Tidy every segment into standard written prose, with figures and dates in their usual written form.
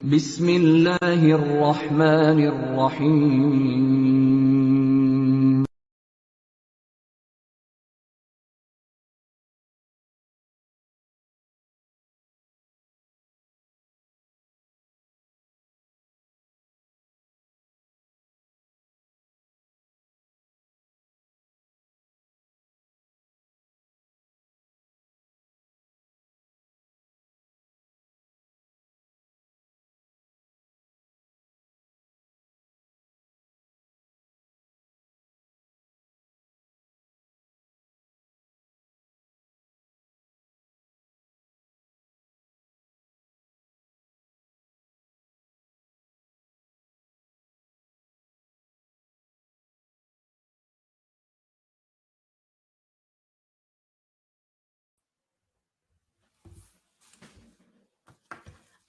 بسم الله الرحمن الرحيم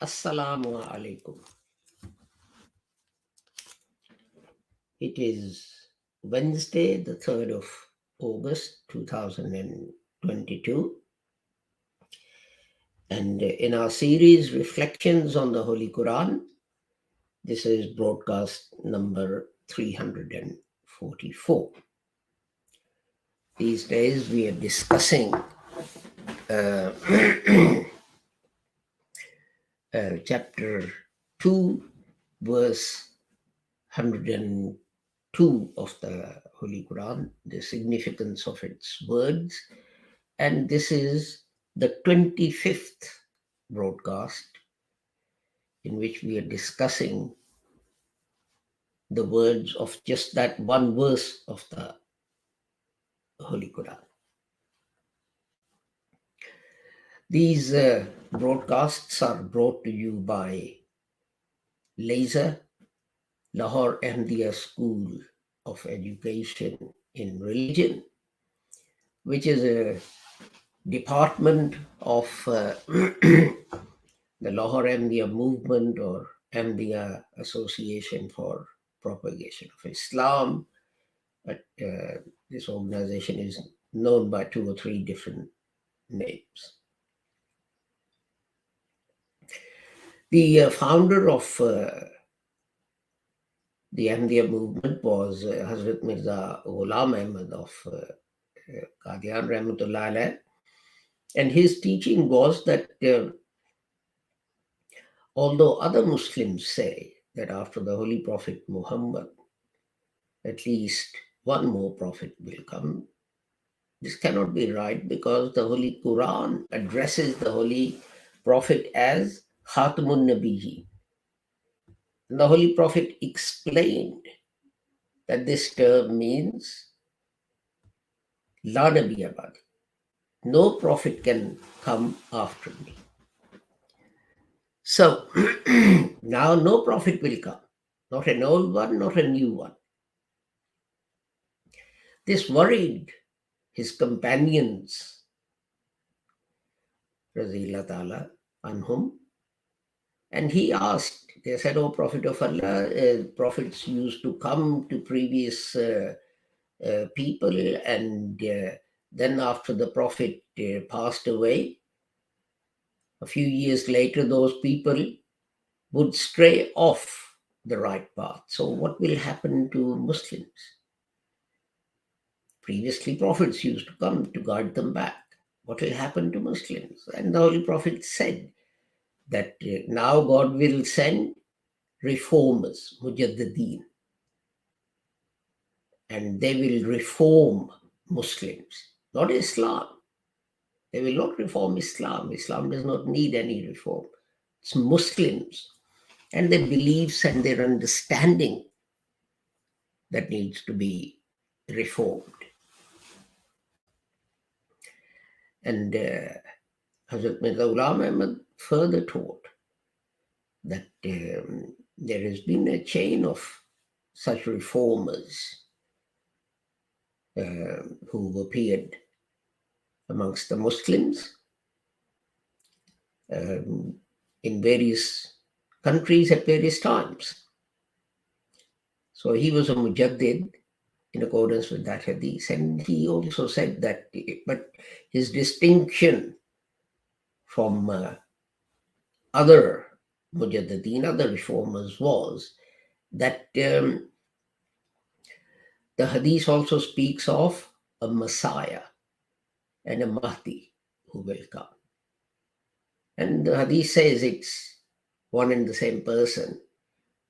Assalamu alaikum. It is Wednesday, the 3rd of August 2022. And in our series, Reflections on the Holy Quran, this is broadcast number 344. These days we are discussing chapter 2, verse 102 of the Holy Quran, the significance of its words. And this is the 25th broadcast in which we are discussing the words of just that one verse of the Holy Quran. These broadcasts are brought to you by LASER, Lahore Ahmadiyya School of Education in Religion, which is a department of the Lahore Ahmadiyya movement or Ahmadiyya Association for Propagation of Islam. But this organization is known by 2 or 3 different names. The founder of the Ahmadiyya movement was Hazrat Mirza Ghulam Ahmad of Qadian Rahmatullah Alayh. And his teaching was that although other Muslims say that after the Holy Prophet Muhammad, at least one more prophet will come, this cannot be right, because the Holy Quran addresses the Holy Prophet as Khatamun Nabiyyi. And the Holy Prophet explained that this term means La Nabiyya Ba'di. No prophet can come after me. So now no prophet will come, not an old one, not a new one. This worried his companions, Razillah Ta'ala anhum, and he asked, they said, "O Prophet of Allah, prophets used to come to previous people, and then after the prophet passed away, a few years later, those people would stray off the right path. So what will happen to Muslims? Previously, prophets used to come to guide them back. What will happen to Muslims?" And the Holy Prophet said that now God will send reformers, mujaddideen, and they will reform Muslims, not Islam. They will not reform Islam. Islam does not need any reform. It's Muslims and their beliefs and their understanding that needs to be reformed. And Hazrat Mirza Ghulam Ahmad further taught that there has been a chain of such reformers who appeared amongst the Muslims in various countries at various times. So he was a mujaddid in accordance with that hadith. And he also said that, but his distinction from other Mujaddideen, other reformers, was that the hadith also speaks of a Messiah and a Mahdi who will come. And the hadith says it's one and the same person.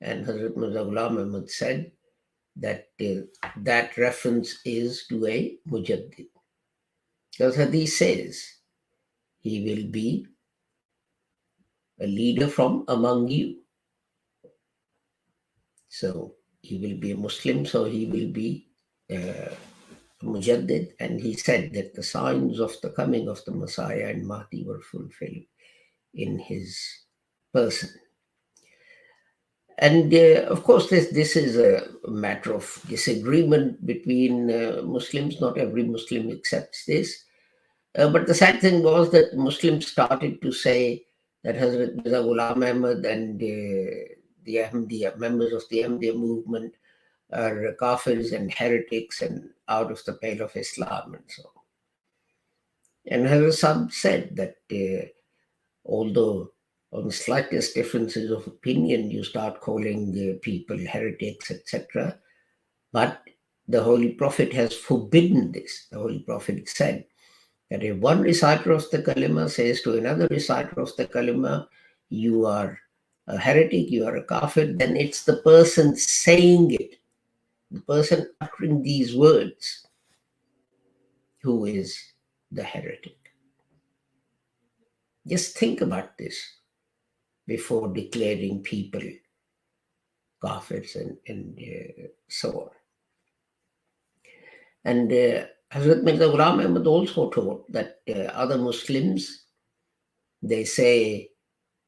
And Hazrat Mirza Ghulam Ahmad said that that reference is to a Mujaddid. Because hadith says he will be a leader from among you. So he will be a Muslim, so he will be a Mujaddid. And he said that the signs of the coming of the Messiah and Mahdi were fulfilled in his person. And of course, this is a matter of disagreement between Muslims. Not every Muslim accepts this. But the sad thing was that Muslims started to say that Hazrat Mirza Ghulam Ahmad and the Ahmadiyya, members of the Ahmadiyya movement, are kafirs and heretics and out of the pale of Islam and so on. And Hazrat Sahib said that although on the slightest differences of opinion, you start calling people heretics, etc. But the Holy Prophet has forbidden this. The Holy Prophet said that if one reciter of the kalima says to another reciter of the kalima, you are a heretic, you are a kafir, then it's the person saying it, the person uttering these words, who is the heretic. Just think about this before declaring people kafirs and so on. And Hazrat Mirza Ghulam Ahmad also taught that other Muslims, they say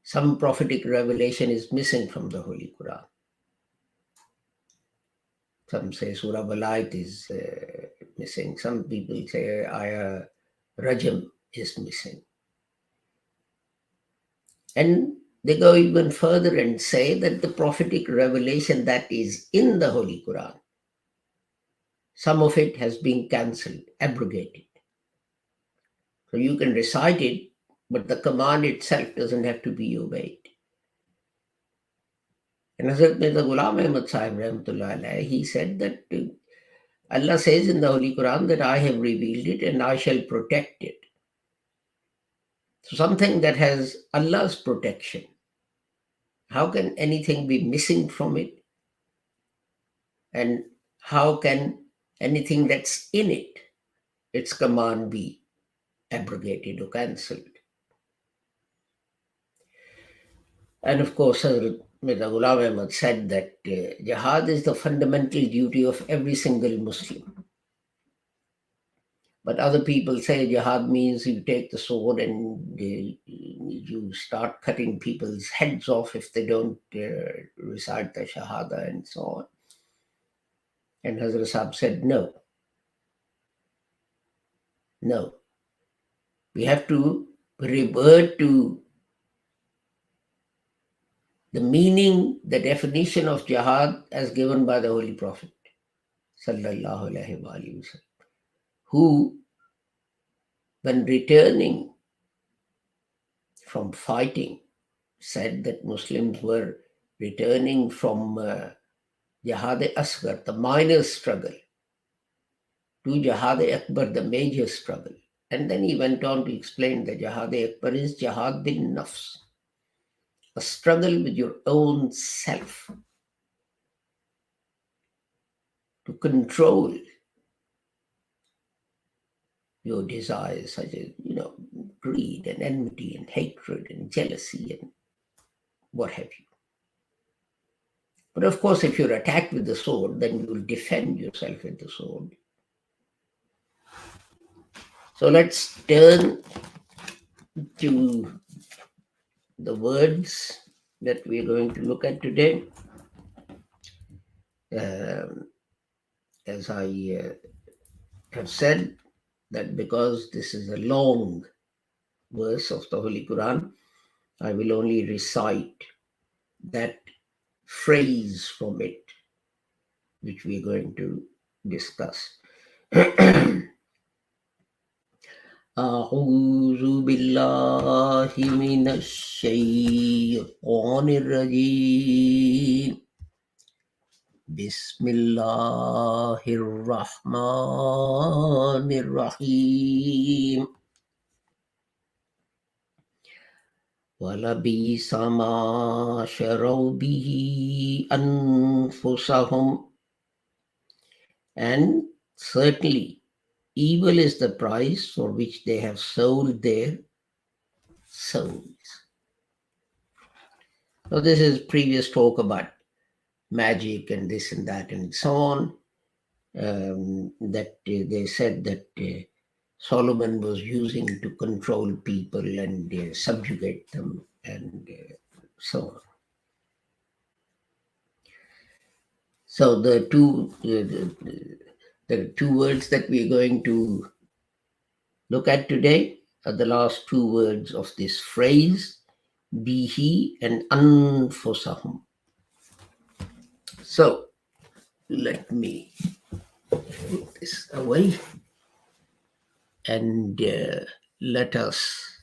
some prophetic revelation is missing from the Holy Quran. Some say Surah Balait is missing. Some people say Ayah Rajam is missing. And they go even further and say that the prophetic revelation that is in the Holy Quran, some of it has been cancelled, abrogated. So you can recite it, but the command itself doesn't have to be obeyed. And Hazrat Mirza Ghulam Ahmad Sahib Rahmatullah Alayhi, he said that Allah says in the Holy Quran that I have revealed it and I shall protect it. So something that has Allah's protection, how can anything be missing from it? And how can anything that's in it, its command, be abrogated or cancelled? And of course, Hazrat Mirza Ghulam Ahmad said that jihad is the fundamental duty of every single Muslim. But other people say jihad means you take the sword and you start cutting people's heads off if they don't recite the Shahada and so on. And Hazrat Sahib said, no. No. We have to revert to the meaning, the definition of jihad as given by the Holy Prophet, sallallahu alaihi wasallam, who, when returning from fighting, said that Muslims were returning from Jihad-e-Asghar, the minor struggle, to Jihad-e-Akbar, the major struggle. And then he went on to explain that Jihad-e-Akbar is Jihad bin Nafs, a struggle with your own self to control your desires, such as, greed and enmity and hatred and jealousy and what have you. But of course, if you're attacked with the sword, then you will defend yourself with the sword. So let's turn to the words that we're going to look at today. As I have said, that because this is a long verse of the Holy Quran, I will only recite that phrase from it, which we're going to discuss. أعوذ بالله من الشيطان الرجيم. بسم الله الرحمن الرحيم. وَلَبِئْسَ مَا شَرَوْا بِهِ أَنفُسَهُمْ, and certainly evil is the price for which they have sold their souls. So this is previous talk about magic and this and that and so on. That they said that Solomon was using to control people and subjugate them and so on. So the two words that we're going to look at today are the last two words of this phrase, bihi and anfusahum. So let me put this away and let us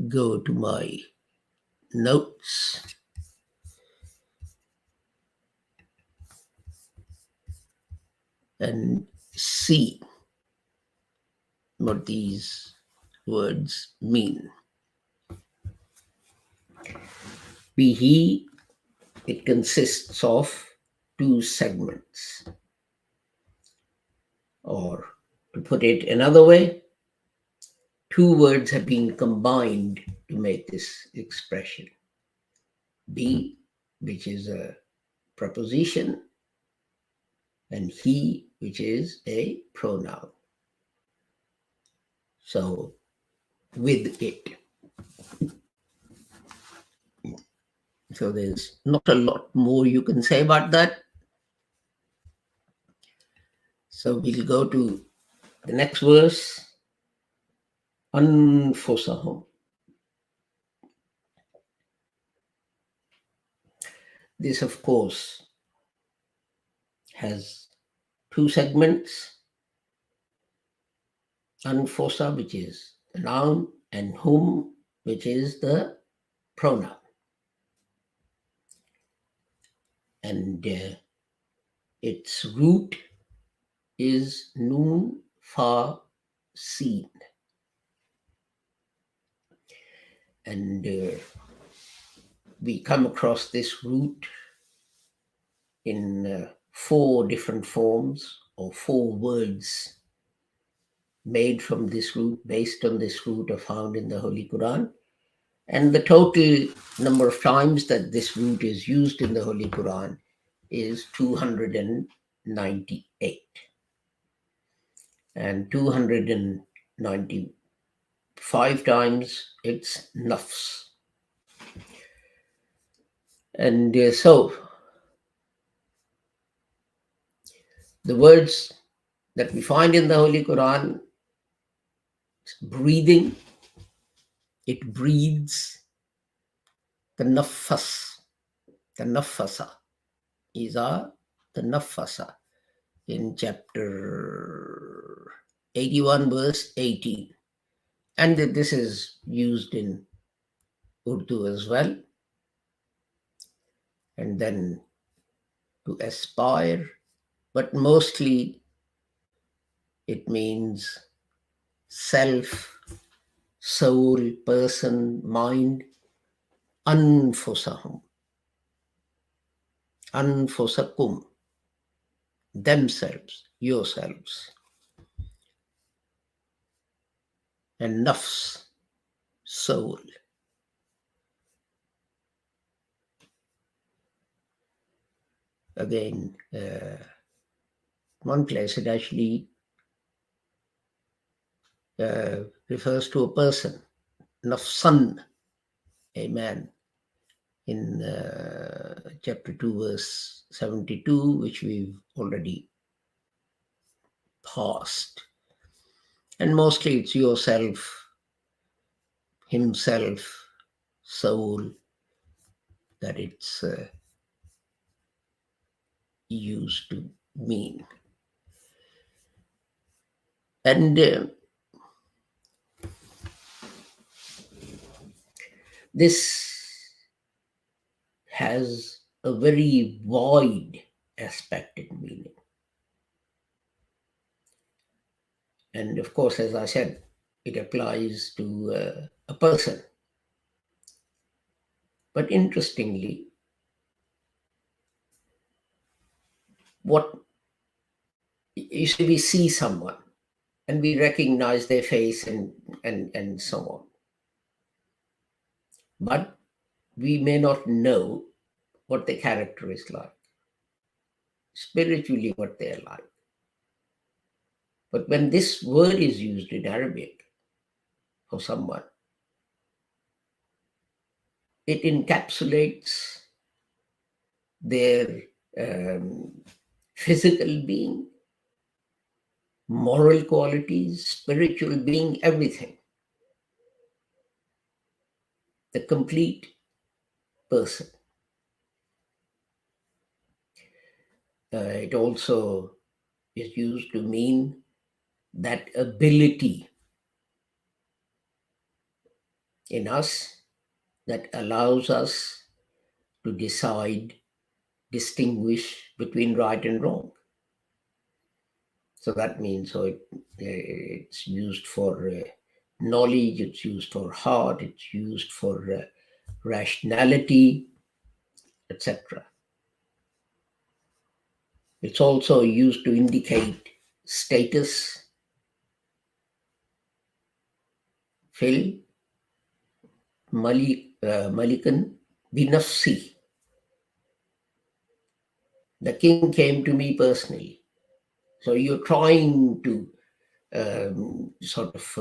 go to my notes. And see what these words mean. Bihi, it consists of two segments. Or to put it another way, two words have been combined to make this expression. Be, which is a preposition, and he, which is a pronoun. So, with it. So there's not a lot more you can say about that. So we'll go to the next verse. Anfusahum. This, of course, has two segments. Anfusa, which is the noun, and hum, which is the pronoun. And its root is nun fa sin. And we come across this root in 4 different forms, or 4 words made from this root, based on this root, are found in the Holy Quran. And the total number of times that this root is used in the Holy Quran is 298. And 295 times it's nafs. And so the words that we find in the Holy Quran, breathing, it breathes, the nafas, the nafasa, Isa, the nafasa, in chapter 81, verse 18. And this is used in Urdu as well. And then to aspire, but mostly it means self, soul, person, mind. Anfusahum, anfusakum, themselves, yourselves. And nafs, soul. Again, one place it actually refers to a person, nafsan, a man, in chapter 2, verse 72, which we've already passed. And mostly it's yourself, himself, soul, that it's used to mean. And This has a very wide aspected meaning. And of course, as I said, it applies to a person. But interestingly, what you see, we see someone and we recognize their face and so on. But we may not know what their character is like, spiritually what they're like. But when this word is used in Arabic for someone, it encapsulates their um, physical being, moral qualities, spiritual being, everything. The complete person. It also is used to mean that ability in us that allows us to decide, distinguish between right and wrong. So that means it's used for knowledge, it's used for heart, it's used for rationality, etc. It's also used to indicate status, fil, malikan, binafsi. The king came to me personally. So you're trying to sort of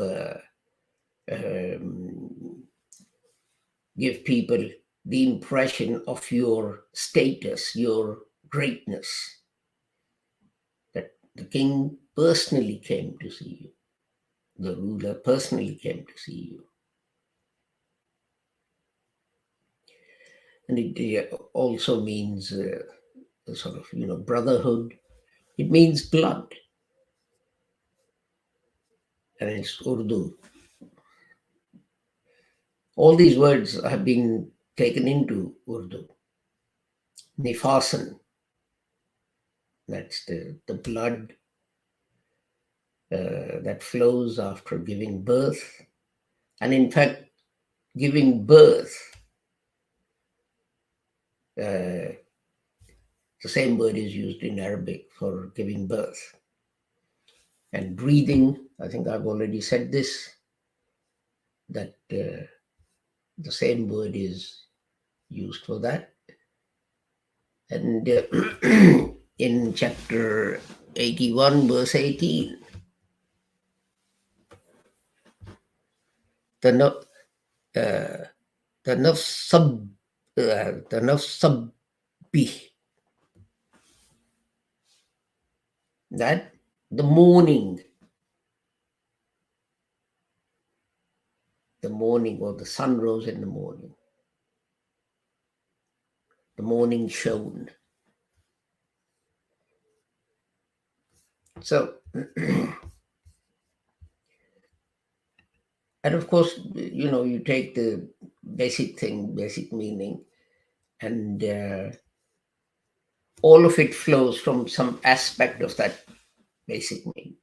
give people the impression of your status, your greatness. That the king personally came to see you. The ruler personally came to see you. And it also means sort of, brotherhood. It means blood. And it's Urdu. All these words have been taken into Urdu. Nifasan, that's the blood that flows after giving birth. And in fact, giving birth, the same word is used in Arabic for giving birth. And breathing, I think I've already said this, that the same word is used for that. And in chapter 81, verse 18, the nafs sabbi, that the morning or the sun rose in the morning shone. So, and of course, you take the basic meaning, and all of it flows from some aspect of that basic meaning.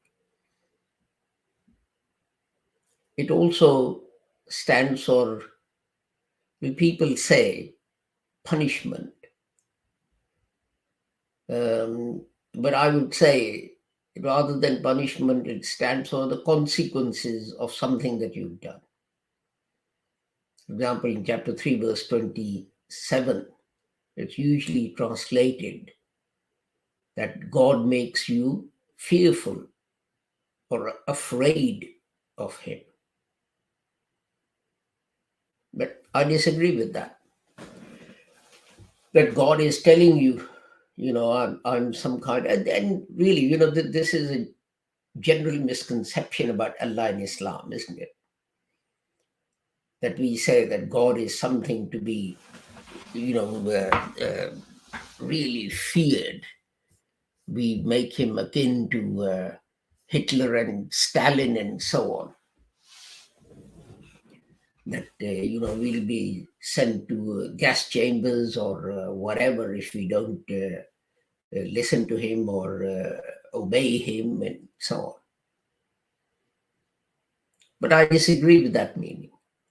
It also stands for, when people say, punishment. But I would say, rather than punishment, it stands for the consequences of something that you've done. For example, in chapter 3, verse 27, it's usually translated that God makes you fearful or afraid of him. But I disagree with that. That God is telling you, I'm some kind, and really, this is a general misconception about Allah in Islam, isn't it? That we say that God is something to be, really feared. We make him akin to Hitler and Stalin and so on. that we'll be sent to gas chambers or whatever if we don't listen to him or obey him and so on. But I disagree with that meaning.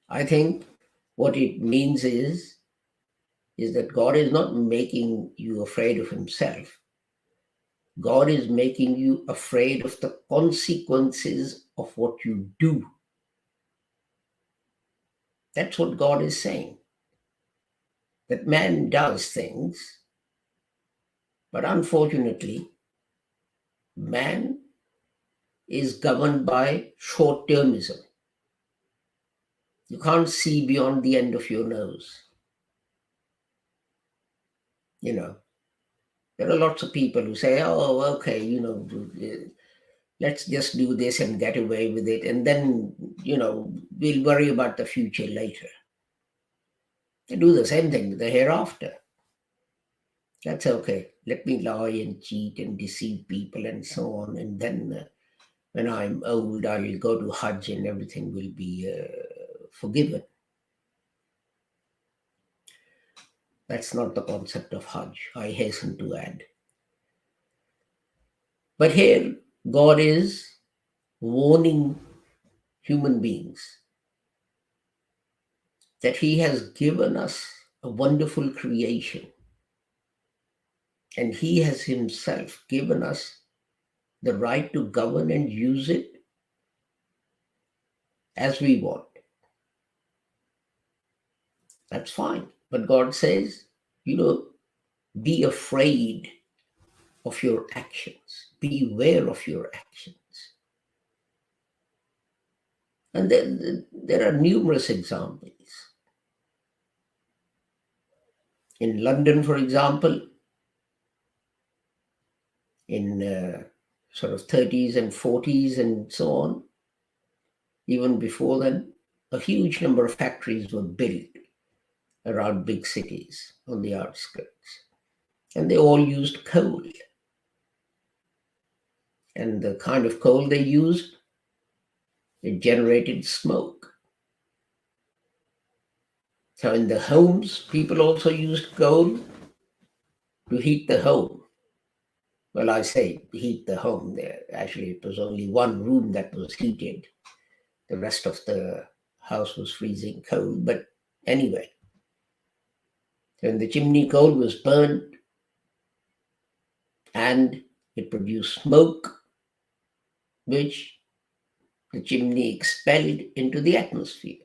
I think what it means is that God is not making you afraid of himself. God is making you afraid of the consequences of what you do. That's what God is saying. That man does things, but unfortunately, man is governed by short-termism. You can't see beyond the end of your nose. There are lots of people who say, oh, okay, let's just do this and get away with it. And then, we'll worry about the future later. They do the same thing with the hereafter. That's okay. Let me lie and cheat and deceive people and so on. And then when I'm old, I'll go to Hajj and everything will be forgiven. That's not the concept of Hajj, I hasten to add. But here, God is warning human beings that he has given us a wonderful creation. And he has himself given us the right to govern and use it as we want. That's fine. But God says, be afraid of your actions. Beware of your actions. And then there are numerous examples. In London, for example, in sort of 30s and 40s and so on, even before then, a huge number of factories were built around big cities on the outskirts. And they all used coal. And the kind of coal they used, it generated smoke. So in the homes, people also used coal to heat the home. Well, I say heat the home there. Actually, it was only one room that was heated. The rest of the house was freezing cold. But anyway, when the chimney coal was burned and it produced smoke, which the chimney expelled into the atmosphere.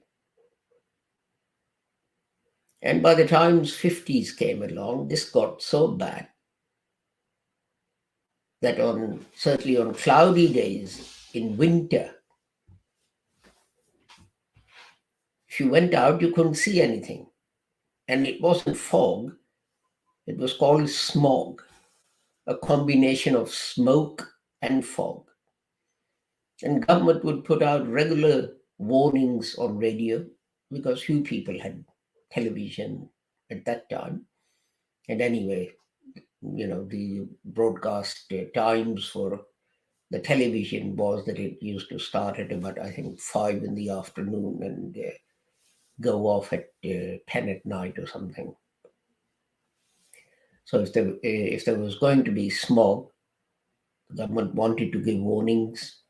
And by the time 50s came along, this got so bad that certainly on cloudy days in winter, if you went out, you couldn't see anything. And it wasn't fog, it was called smog, a combination of smoke and fog. And government would put out regular warnings on radio because few people had television at that time. And anyway, the broadcast times for the television was that it used to start at about, I think, 5 in the afternoon and go off at 10 at night or something. So if there was going to be smog, the government wanted to give warnings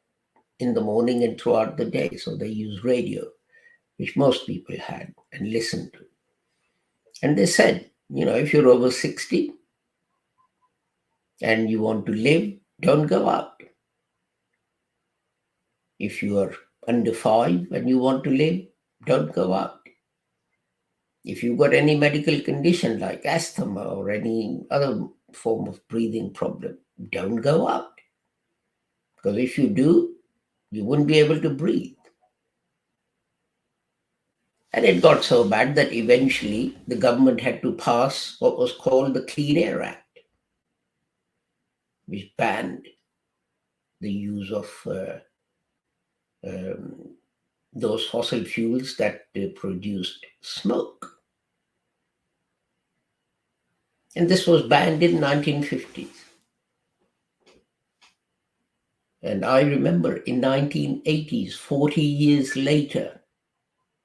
in the morning and throughout the day. So they used radio, which most people had and listened to. And they said, if you're over 60 and you want to live, don't go out. If you are under 5 and you want to live, don't go out. If you've got any medical condition like asthma or any other form of breathing problem, don't go out. Because if you do, you wouldn't be able to breathe. And it got so bad that eventually the government had to pass what was called the Clean Air Act, which banned the use of those fossil fuels that produced smoke. And this was banned in 1950s. And I remember in 1980s, 40 years later,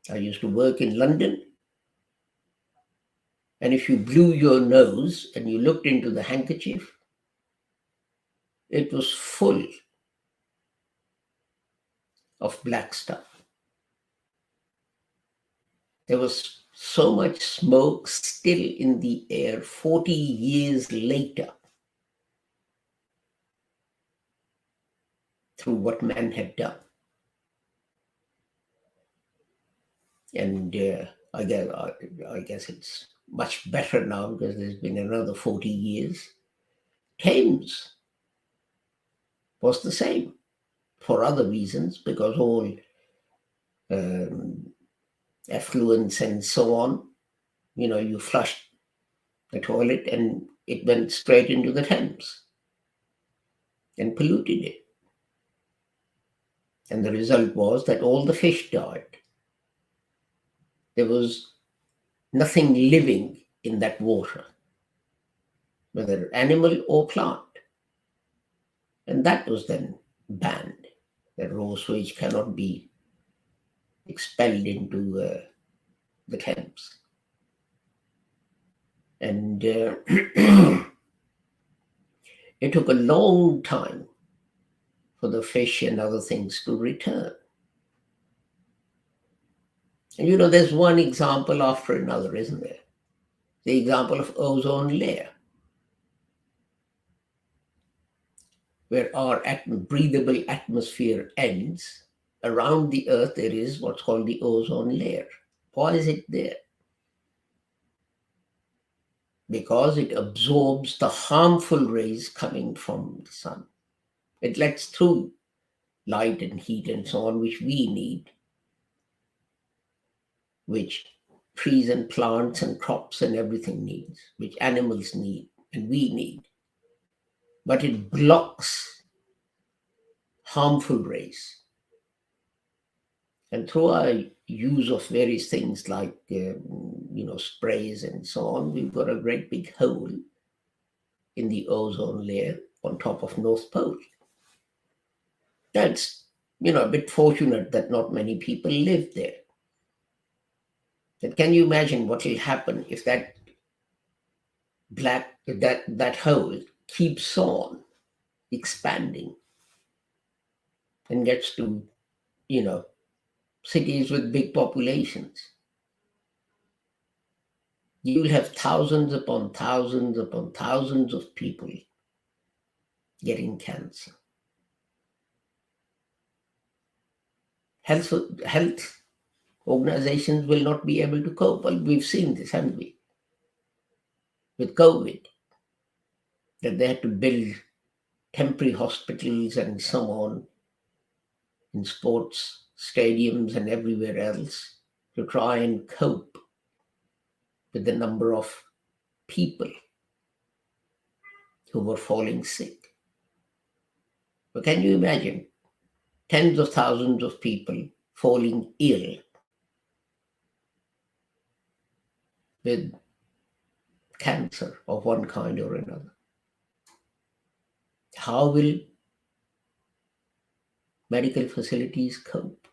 I used to work in London, and if you blew your nose and you looked into the handkerchief, it was full of black stuff. There was so much smoke still in the air 40 years later through what man had done. And I guess it's much better now because there's been another 40 years. Thames was the same for other reasons, because all um, effluents and so on, you flushed the toilet and it went straight into the Thames and polluted it. And the result was that all the fish died. There was nothing living in that water, whether animal or plant. And that was then banned. That raw sewage cannot be expelled into the Thames. And it took a long time for the fish and other things to return. And there's one example after another, isn't there? The example of ozone layer, where our breathable atmosphere ends. Around the earth, there is what's called the ozone layer. Why is it there? Because it absorbs the harmful rays coming from the sun. It lets through light and heat and so on, which we need, which trees and plants and crops and everything needs, which animals need and we need. But it blocks harmful rays. And through our use of various things like sprays and so on, we've got a great big hole in the ozone layer on top of North Pole. That's a bit fortunate that not many people live there. But can you imagine what will happen if that hole keeps on expanding and gets to cities with big populations? You will have thousands upon thousands upon thousands of people getting cancer. Health organizations will not be able to cope. Well, we've seen this, haven't we? With COVID, that they had to build temporary hospitals and so on in sports stadiums and everywhere else to try and cope with the number of people who were falling sick. But can you imagine tens of thousands of people falling ill with cancer of one kind or another? How will medical facilities cope?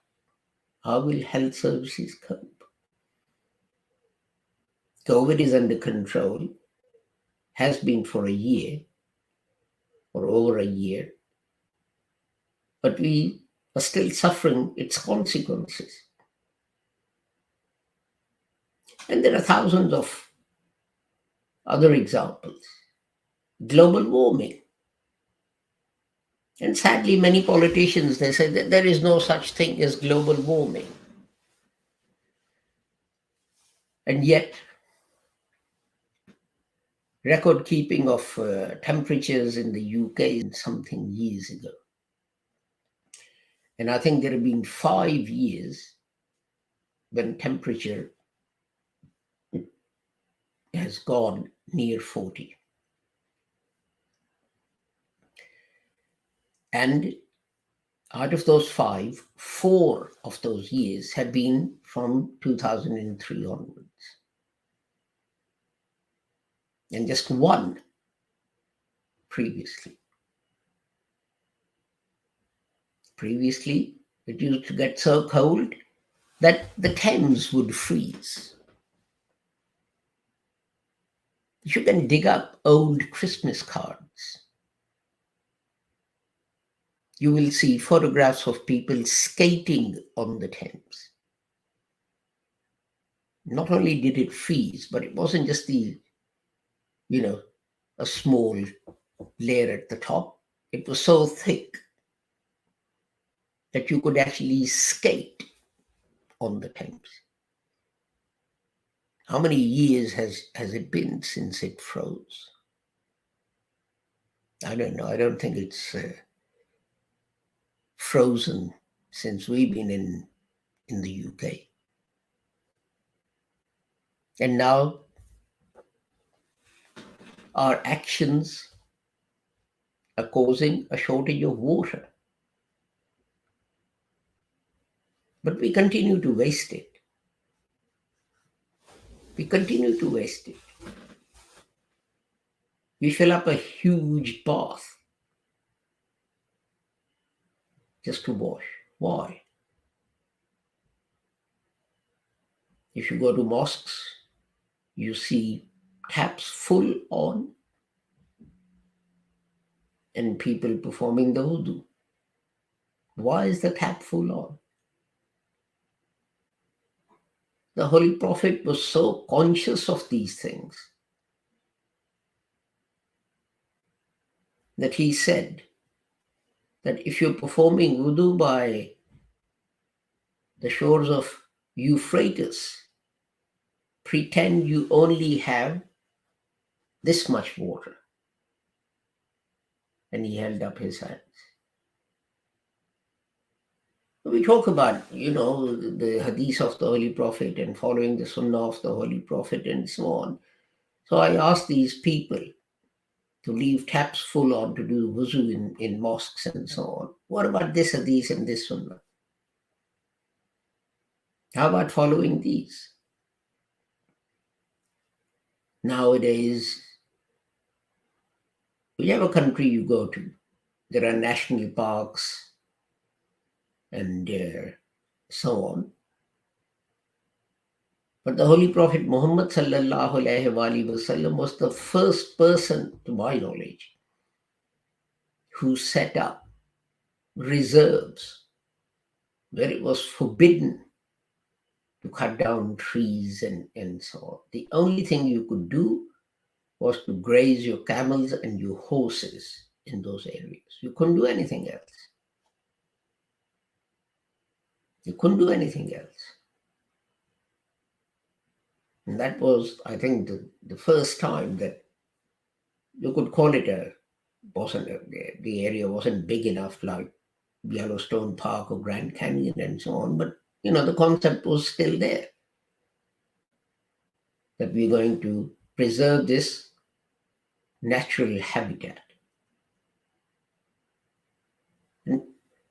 How will health services cope? COVID is under control, has been for a year or over a year, but we are still suffering its consequences. And there are thousands of other examples. Global warming. And sadly, many politicians, they say that there is no such thing as global warming. And yet, record keeping of temperatures in the UK something years ago. And I think there have been 5 years when temperature has gone near 40. And out of those 5, 4 of those years have been from 2003 onwards. And just 1 previously. Previously, it used to get so cold that the Thames would freeze. You can dig up old Christmas cards. You will see photographs of people skating on the Thames. Not only did it freeze, but it wasn't just a small layer at the top. It was so thick that you could actually skate on the Thames. How many years has it been since it froze? I don't know. I don't think it's frozen since we've been in the UK. And now our actions are causing a shortage of water. But we continue to waste it. We continue to waste it. We fill up a huge bath just to wash. Why? If you go to mosques, you see taps full on and people performing the wudu. Why is the tap full on? The Holy Prophet was so conscious of these things that he said that if you're performing wudu by the shores of Euphrates, pretend you only have this much water. And he held up his hands. We talk about, the hadith of the Holy Prophet and following the sunnah of the Holy Prophet and so on. So I asked these people to leave taps full on to do wuzu in mosques and so on. What about this hadith and this sunnah? How about following these? Nowadays, whichever country you go to, there are national parks and so on. But the Holy Prophet Muhammad sallallahu alaihi wasallam was the first person, to my knowledge, who set up reserves where it was forbidden to cut down trees and so on. The only thing you could do was to graze your camels and your horses in those areas. You couldn't do anything else. You couldn't do anything else. And that was, I think, the first time that you could call it the area wasn't big enough like Yellowstone Park or Grand Canyon and so on, but the concept was still there that we're going to preserve this natural habitat. And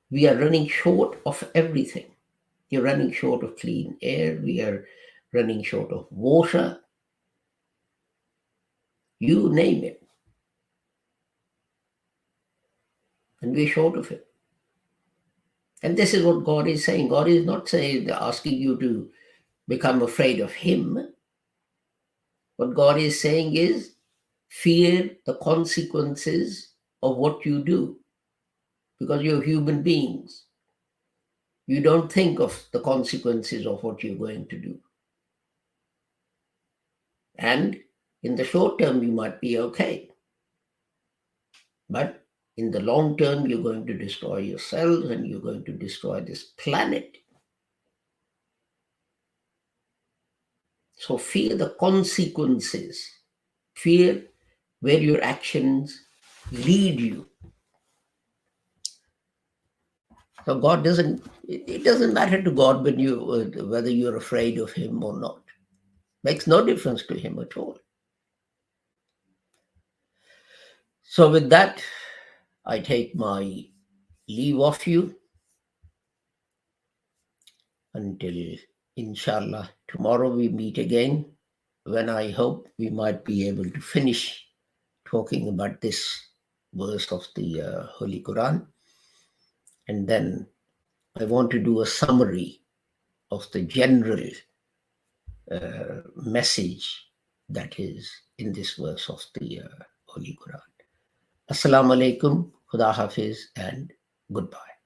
we are running short of everything. We're running short of clean air. We are running short of water. You name it. And we're short of it. And this is what God is saying. God is not asking you to become afraid of Him. What God is saying is fear the consequences of what you do, because you're human beings. You don't think of the consequences of what you're going to do. And in the short term, you might be okay. But in the long term, you're going to destroy yourselves and you're going to destroy this planet. So fear the consequences. Fear where your actions lead you. So God it doesn't matter to God whether you're afraid of Him or not. Makes no difference to Him at all. So with that, I take my leave of you until, inshallah, tomorrow we meet again, when I hope we might be able to finish talking about this verse of the Holy Quran. And then I want to do a summary of the general message that is in this verse of the Holy Quran. Assalamu alaikum, Khuda Hafiz, and goodbye.